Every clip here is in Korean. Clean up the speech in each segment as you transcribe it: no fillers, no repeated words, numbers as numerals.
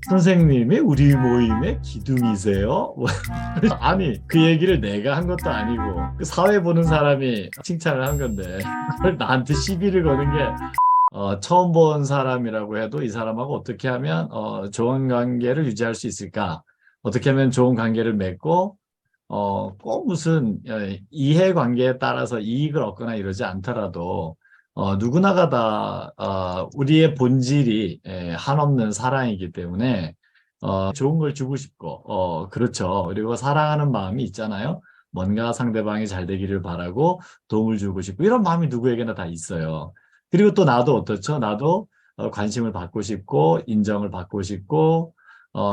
선생님이 우리 모임의 기둥이세요? 아니, 그 얘기를 내가 한 것도 아니고 그 사회 보는 사람이 칭찬을 한 건데 그걸 나한테 시비를 거는 게 처음 본 사람이라고 해도 이 사람하고 어떻게 하면 좋은 관계를 유지할 수 있을까? 어떻게 하면 좋은 관계를 맺고 꼭 무슨 이해관계에 따라서 이익을 얻거나 이러지 않더라도 누구나가 다 우리의 본질이 한없는 사랑이기 때문에 좋은 걸 주고 싶고 그렇죠. 그리고 사랑하는 마음이 있잖아요. 뭔가 상대방이 잘 되기를 바라고 도움을 주고 싶고 이런 마음이 누구에게나 다 있어요. 그리고 또 나도 어떻죠? 나도 관심을 받고 싶고 인정을 받고 싶고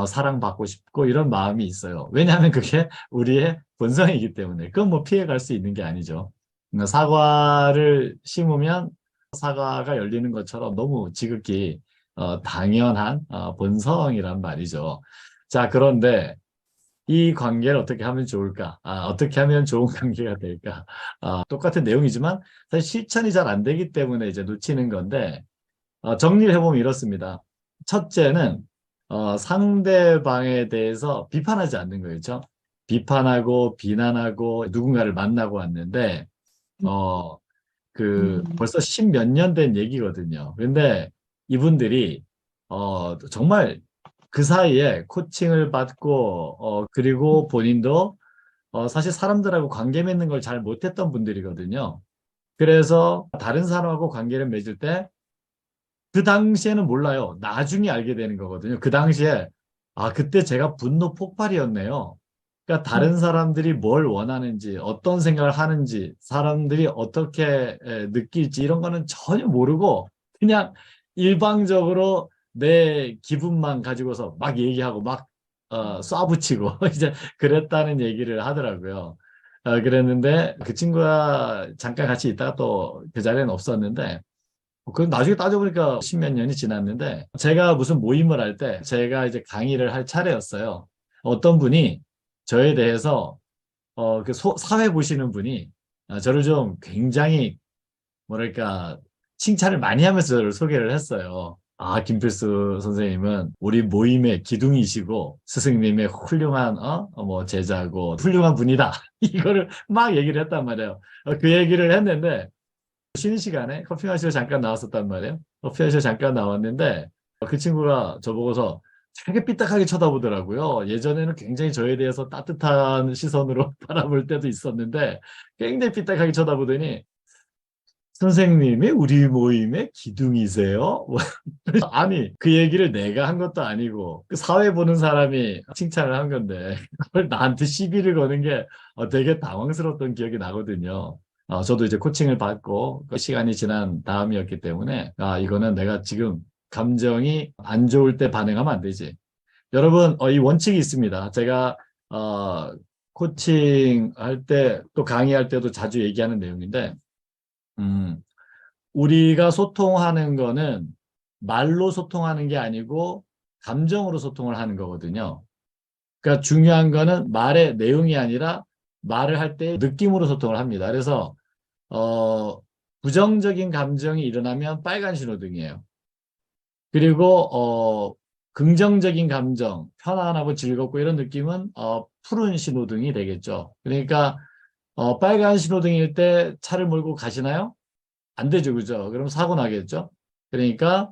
사랑받고 싶고 이런 마음이 있어요. 왜냐하면 그게 우리의 본성이기 때문에. 그건 뭐 피해갈 수 있는 게 아니죠. 사과를 심으면 사과가 열리는 것처럼 너무 지극히 당연한 본성이란 말이죠. 자, 그런데 이 관계를 어떻게 하면 좋을까? 어떻게 하면 좋은 관계가 될까? 똑같은 내용이지만 사실 실천이 잘 안 되기 때문에 이제 놓치는 건데 정리를 해보면 이렇습니다. 첫째는 상대방에 대해서 비판하지 않는 거죠. 비판하고 비난하고 누군가를 만나고 왔는데 어, 벌써 십몇 년 된 얘기거든요. 근데 이분들이 정말 그 사이에 코칭을 받고 그리고 본인도 사실 사람들하고 관계 맺는 걸 잘 못했던 분들이거든요. 그래서 다른 사람하고 관계를 맺을 때 그 당시에는 몰라요. 나중에 알게 되는 거거든요. 그 당시에, 그때 제가 분노 폭발이었네요. 그러니까 다른 사람들이 뭘 원하는지, 어떤 생각을 하는지, 사람들이 어떻게 느낄지 이런 거는 전혀 모르고 그냥 일방적으로 내 기분만 가지고서 막 얘기하고 막 쏴붙이고 이제 그랬다는 얘기를 하더라고요. 그랬는데 그 친구가 잠깐 같이 있다가 또 그 자리에는 없었는데 그 나중에 따져보니까 십몇 년이 지났는데 제가 무슨 모임을 할 때 제가 이제 강의를 할 차례였어요. 어떤 분이 저에 대해서 사회 보시는 분이 저를 좀 굉장히 뭐랄까 칭찬을 많이 하면서 저를 소개를 했어요. 김필수 선생님은 우리 모임의 기둥이시고 스승님의 훌륭한 뭐 제자고 훌륭한 분이다. 이거를 막 얘기를 했단 말이에요. 그 얘기를 했는데 쉬는 시간에 커피 마시러 잠깐 나왔었단 말이에요. 커피 마시러 잠깐 나왔는데 그 친구가 저보고서 되게 삐딱하게 쳐다보더라고요. 예전에는 굉장히 저에 대해서 따뜻한 시선으로 바라볼 때도 있었는데 굉장히 삐딱하게 쳐다보더니 선생님이 우리 모임의 기둥이세요? 아니, 그 얘기를 내가 한 것도 아니고 그 사회 보는 사람이 칭찬을 한 건데 그걸 나한테 시비를 거는 게 되게 당황스러웠던 기억이 나거든요. 저도 이제 코칭을 받고 그 시간이 지난 다음이었기 때문에 이거는 내가 지금 감정이 안 좋을 때 반응하면 안 되지. 여러분, 이 원칙이 있습니다. 제가 코칭 할 때 또 강의할 때도 자주 얘기하는 내용인데 음, 우리가 소통하는 거는 말로 소통하는 게 아니고 감정으로 소통을 하는 거거든요. 그러니까 중요한 거는 말의 내용이 아니라 말을 할 때 느낌으로 소통을 합니다. 그래서 어, 부정적인 감정이 일어나면 빨간 신호등이에요. 그리고 긍정적인 감정, 편안하고 즐겁고 이런 느낌은 푸른 신호등이 되겠죠. 그러니까 빨간 신호등일 때 차를 몰고 가시나요? 안 되죠, 그죠? 그럼 사고 나겠죠? 그러니까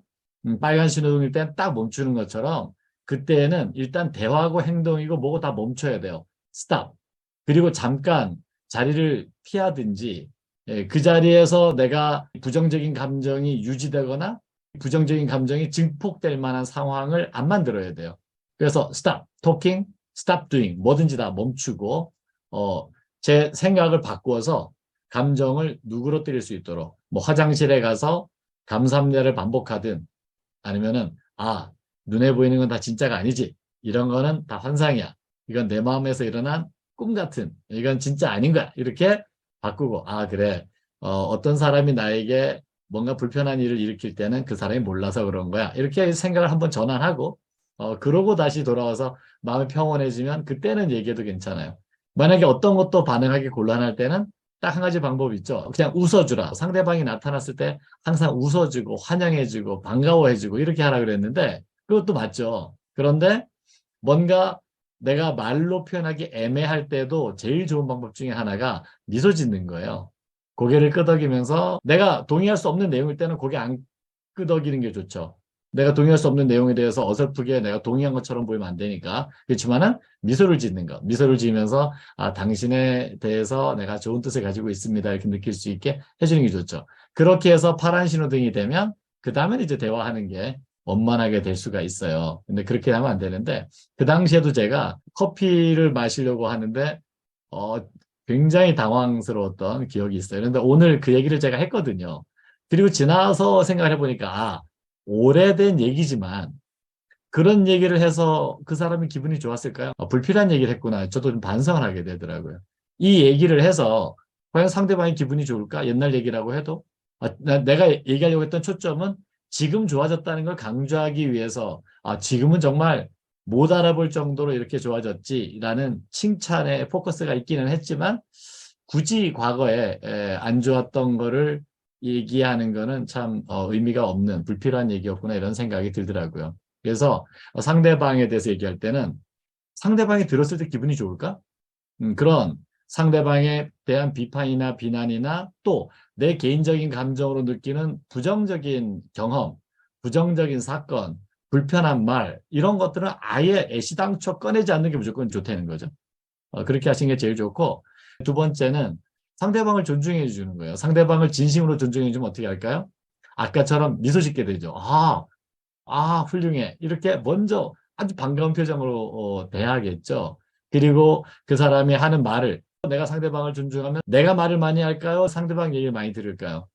빨간 신호등일 때 딱 멈추는 것처럼 그때는 일단 대화고 행동이고 뭐고 다 멈춰야 돼요. 스탑. 그리고 잠깐 자리를 피하든지 그 자리에서 내가 부정적인 감정이 유지되거나 부정적인 감정이 증폭될 만한 상황을 안 만들어야 돼요. 그래서 stop talking, stop doing 뭐든지 다 멈추고 제 생각을 바꾸어서 감정을 누그러뜨릴 수 있도록 뭐 화장실에 가서 감삼례를 반복하든 아니면은 눈에 보이는 건 다 진짜가 아니지. 이런 거는 다 환상이야. 이건 내 마음에서 일어난 꿈 같은 이건 진짜 아닌 거야. 이렇게 바꾸고 그래. 어떤 사람이 나에게 뭔가 불편한 일을 일으킬 때는 그 사람이 몰라서 그런 거야. 이렇게 생각을 한번 전환하고 그러고 다시 돌아와서 마음이 평온해지면 그때는 얘기해도 괜찮아요. 만약에 어떤 것도 반응하기 곤란할 때는 딱 한 가지 방법이 있죠. 그냥 웃어주라. 상대방이 나타났을 때 항상 웃어주고 환영해주고 반가워해주고 이렇게 하라 그랬는데 그것도 맞죠. 그런데 뭔가 내가 말로 표현하기 애매할 때도 제일 좋은 방법 중에 하나가 미소 짓는 거예요. 고개를 끄덕이면서 내가 동의할 수 없는 내용일 때는 고개 안 끄덕이는 게 좋죠. 내가 동의할 수 없는 내용에 대해서 어설프게 내가 동의한 것처럼 보이면 안 되니까. 그렇지만은 미소를 짓는 거. 미소를 지으면서 아, 당신에 대해서 내가 좋은 뜻을 가지고 있습니다. 이렇게 느낄 수 있게 해주는 게 좋죠. 그렇게 해서 파란 신호등이 되면 그 다음에 이제 대화하는 게 원만하게 될 수가 있어요. 근데 그렇게 하면 안 되는데 그 당시에도 제가 커피를 마시려고 하는데 어, 굉장히 당황스러웠던 기억이 있어요. 그런데 오늘 그 얘기를 제가 했거든요. 그리고 지나서 생각을 해보니까 아, 오래된 얘기지만 그런 얘기를 해서 그 사람이 기분이 좋았을까요? 불필요한 얘기를 했구나. 저도 좀 반성을 하게 되더라고요. 이 얘기를 해서 과연 상대방이 기분이 좋을까? 옛날 얘기라고 해도 내가 얘기하려고 했던 초점은 지금 좋아졌다는 걸 강조하기 위해서 지금은 정말 못 알아볼 정도로 이렇게 좋아졌지라는 칭찬에 포커스가 있기는 했지만 굳이 과거에 안 좋았던 거를 얘기하는 거는 참 의미가 없는 불필요한 얘기였구나 이런 생각이 들더라고요. 그래서 상대방에 대해서 얘기할 때는 상대방이 들었을 때 기분이 좋을까? 그런 상대방에 대한 비판이나 비난이나 또 내 개인적인 감정으로 느끼는 부정적인 경험, 부정적인 사건, 불편한 말 이런 것들은 아예 애시당초 꺼내지 않는 게 무조건 좋다는 거죠. 그렇게 하시는 게 제일 좋고 두 번째는 상대방을 존중해 주는 거예요. 상대방을 진심으로 존중해 주면 어떻게 할까요? 아까처럼 미소 짓게 되죠. 훌륭해. 이렇게 먼저 아주 반가운 표정으로 대하겠죠. 그리고 그 사람이 하는 말을 내가 상대방을 존중하면 내가 말을 많이 할까요? 상대방 얘기를 많이 들을까요?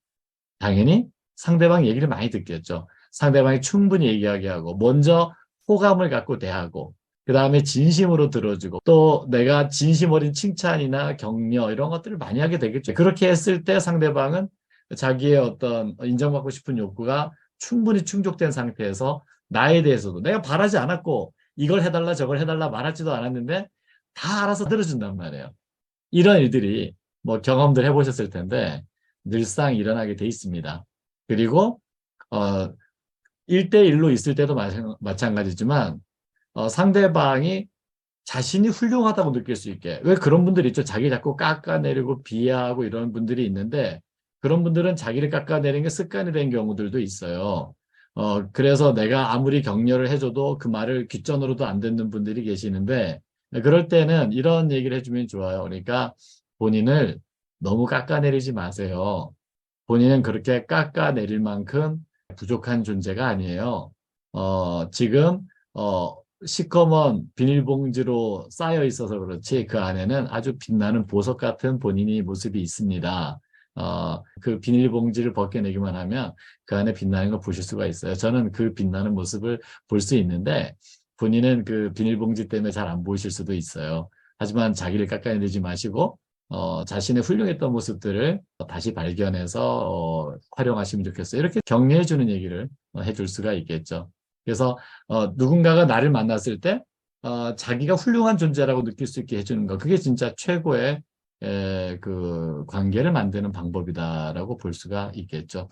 당연히 상대방 얘기를 많이 듣겠죠. 상대방이 충분히 얘기하게 하고 먼저 호감을 갖고 대하고 그 다음에 진심으로 들어주고 또 내가 진심 어린 칭찬이나 격려 이런 것들을 많이 하게 되겠죠. 그렇게 했을 때 상대방은 자기의 어떤 인정받고 싶은 욕구가 충분히 충족된 상태에서 나에 대해서도 내가 바라지 않았고 이걸 해달라 저걸 해달라 말하지도 않았는데 다 알아서 들어준단 말이에요. 이런 일들이 뭐 경험들 해보셨을 텐데 늘상 일어나게 돼 있습니다. 그리고 어, 1대1로 있을 때도 마찬가지지만 상대방이 자신이 훌륭하다고 느낄 수 있게. 왜 그런 분들이 있죠? 자기 자꾸 깎아내리고 비하하고 이런 분들이 있는데 그런 분들은 자기를 깎아내리는 게 습관이 된 경우들도 있어요. 그래서 내가 아무리 격려를 해줘도 그 말을 귓전으로도 안 듣는 분들이 계시는데 그럴 때는 이런 얘기를 해주면 좋아요. 그러니까 본인을 너무 깎아내리지 마세요. 본인은 그렇게 깎아내릴 만큼 부족한 존재가 아니에요. 지금 시커먼 비닐봉지로 쌓여 있어서 그렇지 그 안에는 아주 빛나는 보석 같은 본인의 모습이 있습니다. 그 비닐봉지를 벗겨내기만 하면 그 안에 빛나는 걸 보실 수가 있어요. 저는 그 빛나는 모습을 볼 수 있는데 본인은 그 비닐봉지 때문에 잘 안 보이실 수도 있어요. 하지만 자기를 깎아내리지 마시고 자신의 훌륭했던 모습들을 다시 발견해서 활용하시면 좋겠어요. 이렇게 격려해주는 얘기를 해줄 수가 있겠죠. 그래서 누군가가 나를 만났을 때 자기가 훌륭한 존재라고 느낄 수 있게 해주는 거 그게 진짜 최고의 그 관계를 만드는 방법이다라고 볼 수가 있겠죠.